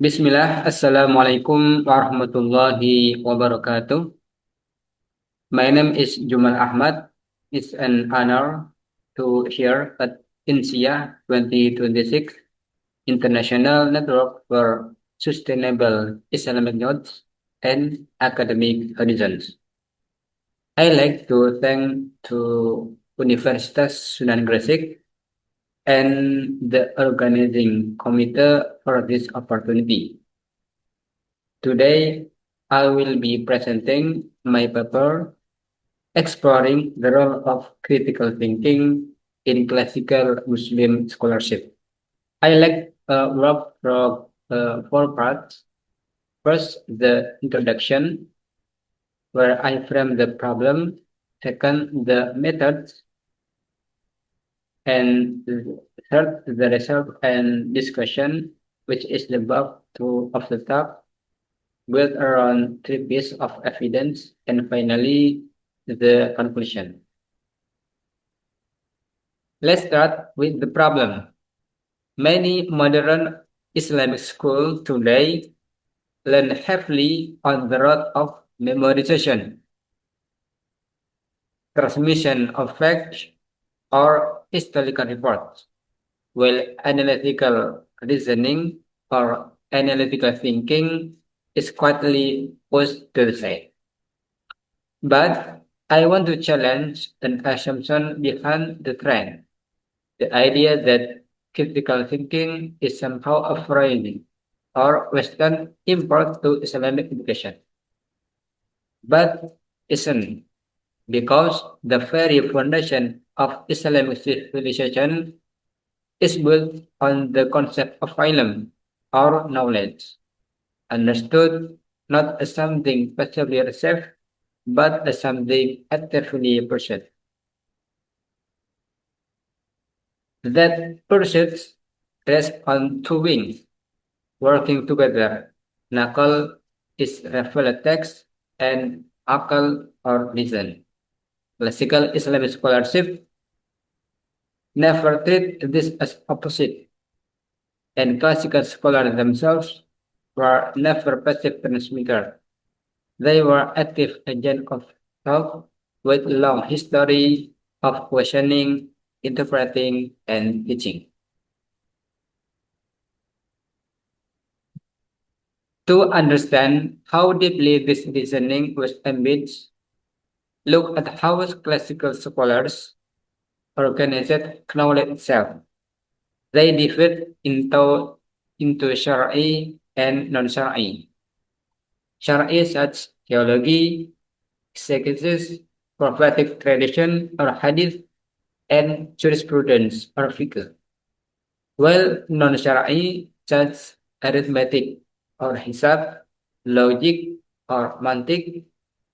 Bismillah, Assalamualaikum warahmatullahi wabarakatuh. My name is Jumal Ahmad. It's an honor to here at INSIA 2026 International Network for Sustainable Islamic Knowledge and Academic Horizons. I like to thank to Universitas Sunan Gresik and the organizing committee for this opportunity. Today, I will be presenting my paper exploring the role of critical thinking in classical Muslim scholarship. I like work from four parts. First, the introduction, where I frame the problem. Second, the methods, and third, the result and discussion, which is the bulk of the talk, built around three pieces of evidence, and finally, the conclusion. Let's start with the problem. Many modern Islamic schools today learn heavily on the road of memorization, transmission of facts, or historical reports, while analytical reasoning or analytical thinking is quietly pushed to the side. But I want to challenge an assumption behind the trend, the idea that critical thinking is somehow a foreign or Western import to Islamic education. But isn't, because the very foundation of Islamic civilization is built on the concept of ilm or knowledge, understood not as something passively received, but as something actively pursued. That pursuits rest on two wings, working together. Nakal is revealed text and akal or reason. Classical Islamic scholarship never treat this as opposite, and classical scholars themselves were never passive transmitters. They were active agents of thought with long history of questioning, interpreting, and teaching. To understand how deeply this reasoning was embedded, look at how classical scholars organized knowledge itself. They divide into Shara'i and non-Shara'i. Shara'i such theology, exegesis, prophetic tradition or hadith, and jurisprudence or fiqh. While non-Shara'i such arithmetic or hisab, logic or mantik,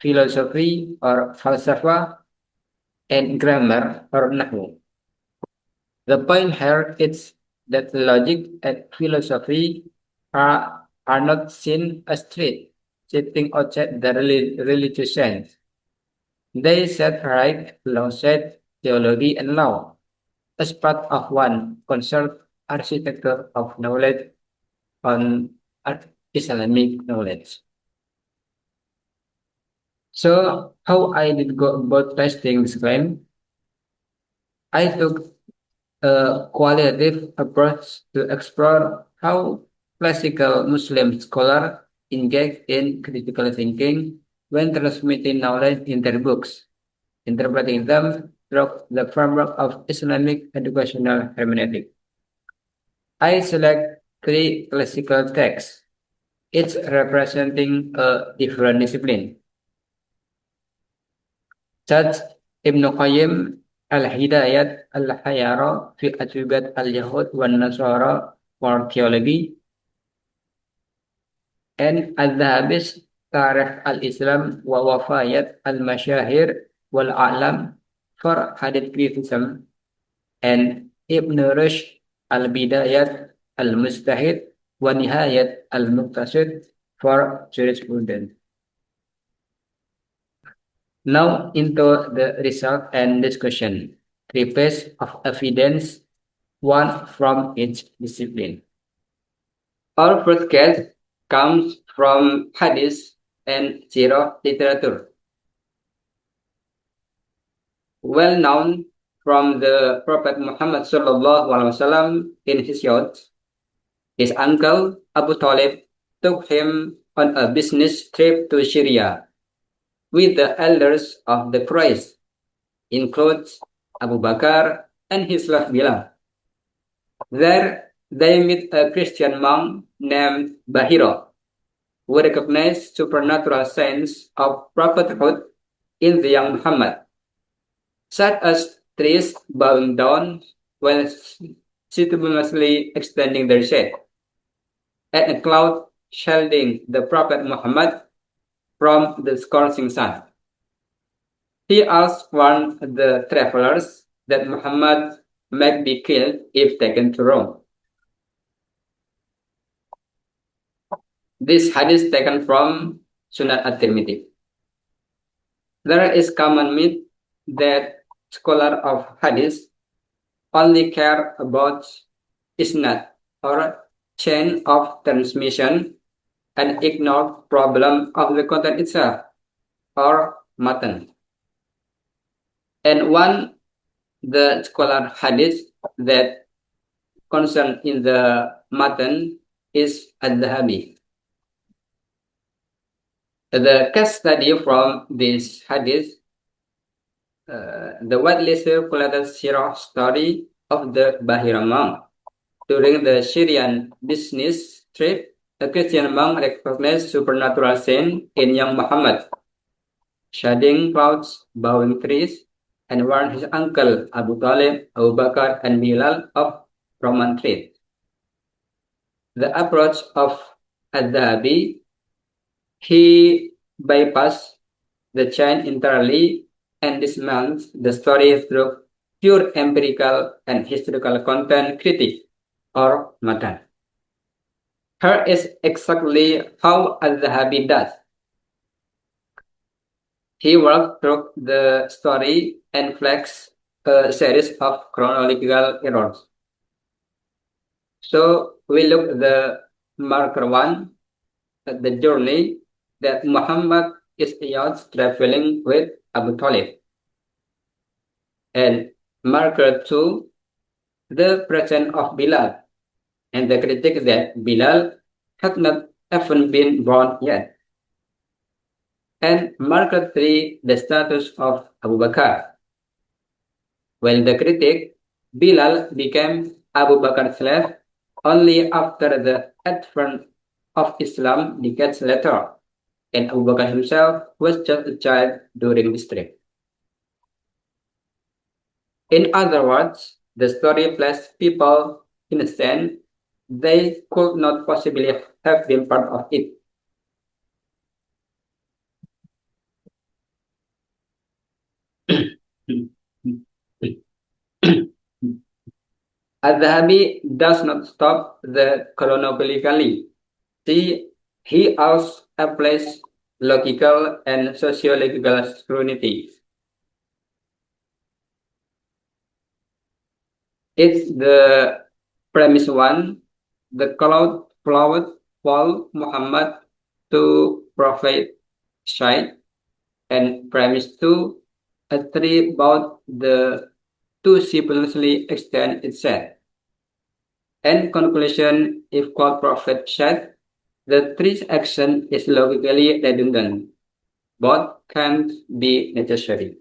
philosophy or falsafah, and grammar or nahwu. The point here is that logic and philosophy are not seen as straight, sitting outside the religious sense. They set right alongside theology and law as part of one concerned architecture of knowledge on Islamic knowledge. So, how I did go about testing this claim? I took a qualitative approach to explore how classical Muslim scholars engage in critical thinking when transmitting knowledge in their books, interpreting them through the framework of Islamic educational hermeneutic. I select three classical texts, each representing a different discipline, such Ibn Qayyim Al-Hidayat Al-Hayara fi Atwibat Al-Yahud wa Nasara for theology, and Al-Dhahabis Tarikh Al-Islam wa Wafayat Al-Mashahir wal-A'lam for hadith criticism, and Ibn Rushd Al-Bidayat Al-Mustahid wa Nihayat Al-Muqtasid for jurisprudence. Now into the result and discussion. Three pieces of evidence, one from each discipline. Our first case comes from hadith and sirah literature, well known from the Prophet Muhammad sallallahu alaihi wasallam in his youth. His uncle Abu Talib took him on a business trip to Syria with the elders of the Quraysh, includes Abu Bakar and his wife Bilal. There they meet a Christian monk named Bahira, who recognized supernatural signs of prophethood in the young Muhammad, such as trees bowing down while simultaneously extending their shade, and a cloud shielding the Prophet Muhammad from the scorching sun. He also warned the travelers that Muhammad might be killed if taken to Rome. This hadith taken from Sunan at-Tirmidhi. There is common myth that scholars of hadith only care about isnad or chain of transmission and ignore problem of the content itself or matan. And one the scholar hadith that concerned in the matan is al-Dhahabi. The case study from this hadith, the widely circulated Sirah story of the Bahira monk. During the Syrian business trip, a Christian monk recognized supernatural scene in young Muhammad, shedding clouds, bowing trees, and warned his uncle Abu Talib, Abu Bakr, and Bilal of Roman threat. The approach of Al-Dhahabi, he bypassed the chain entirely and dismantles the story through pure empirical and historical content critique or matan. Here is exactly how Al-Dhahabi does. He worked through the story and flags a series of chronological errors. So we look at the marker one, at the journey that Muhammad is out traveling with Abu Talib. And marker two, the presence of Bilal, and the critique that Bilal had not even been born yet. And marker three, the status of Abu Bakr. While the critic, Bilal became Abu Bakr's slave only after the advent of Islam decades later, and Abu Bakr himself was just a child during this trip. In other words, the story placed people in a sense they could not possibly have been part of it. Al-Dhahabi does not stop the chronologically. He also applies logical and sociological scrutiny. It's the premise one, the cloud followed Paul Muhammad to Prophet Shai, and premise two, a tree about the two simultaneously extend itself. And conclusion, if called Prophet said, the tree's action is logically redundant. Both can't be necessary.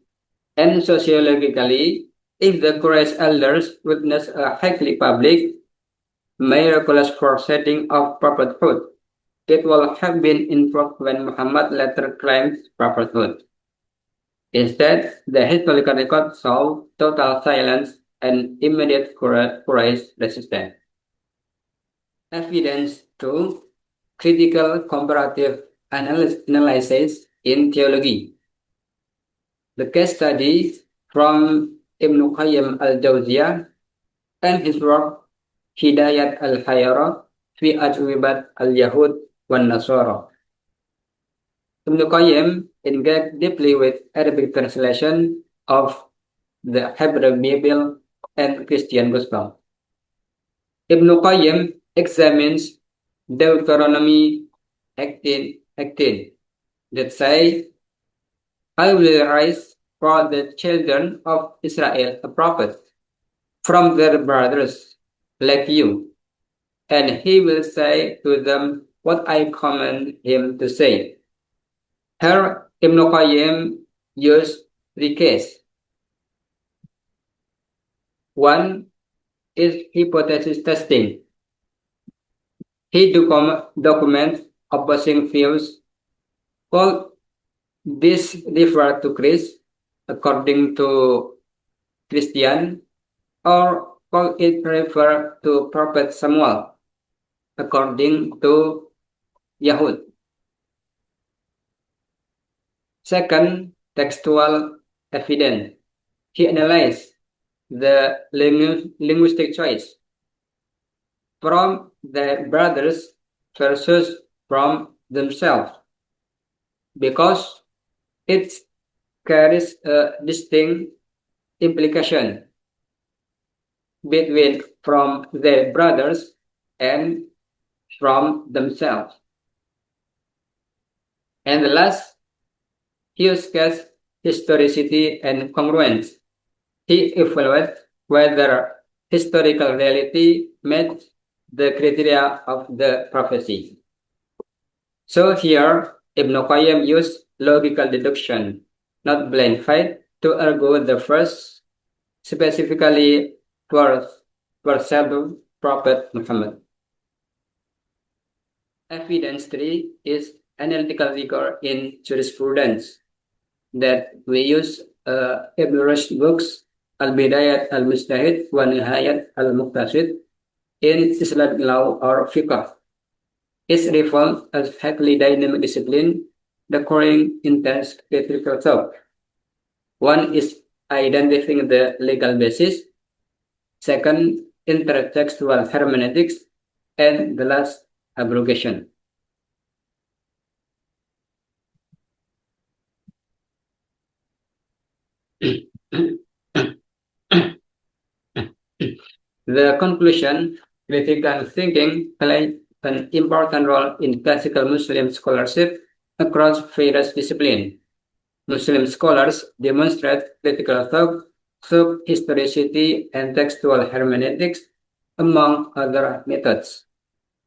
And sociologically, if the Quraysh elders witness a highly public, miraculous foreshadowing of prophethood, it will have been invoked when Muhammad later claimed prophethood. Instead, the historical record saw total silence and immediate Quraysh resistance. Evidence 2. Critical comparative analysis in theology. The case study from Ibn Qayyim al-Jawziyah and his work Hidayat al-Hayara fi Ajwibat al-Yahud wan Nasara. Ibn Qayyim engaged deeply with Arabic translation of the Hebrew Bible and Christian Gospel. Ibn Qayyim examines Deuteronomy 18:18 that say, I will raise for the children of Israel a prophet from their brothers like you, and he will say to them what I command him to say. Here, Ibn Qayyim used three cases. One is hypothesis testing. He documents opposing views. Called this refer to Christ according to Christian, or call it refer to Prophet Samuel according to Yahud. Second, textual evidence. He analyzed the linguistic choice from the brothers versus from themselves because it carries a distinct implication between from their brothers and from themselves. And the last, he uses historicity and congruence. He evaluates whether historical reality met the criteria of the prophecy. So here, Ibn Qayyim used logical deduction, not blind faith, to argue the first specifically foresaw Prophet Muhammad. Evidence 3 is analytical rigor in jurisprudence that we use Ibn Rushd books Al-Bidayat Al-Mujtahid wa Nihayat Al-Muqtasid in Islamic law or fiqh. Is revolved as highly dynamic discipline requiring intense critical thought. One is identifying the legal basis. Second, intertextual hermeneutics. And the last, abrogation. The conclusion, critical thinking plays an important role in classical Muslim scholarship across various disciplines. Muslim scholars demonstrate critical thought through historicity and textual hermeneutics, among other methods.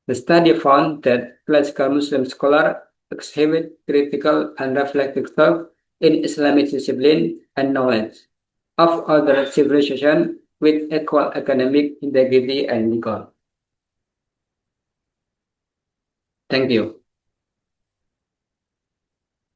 The study found that classical Muslim scholars exhibit critical and reflective thought in Islamic discipline and knowledge of other civilizations with equal academic integrity and rigor. Thank you.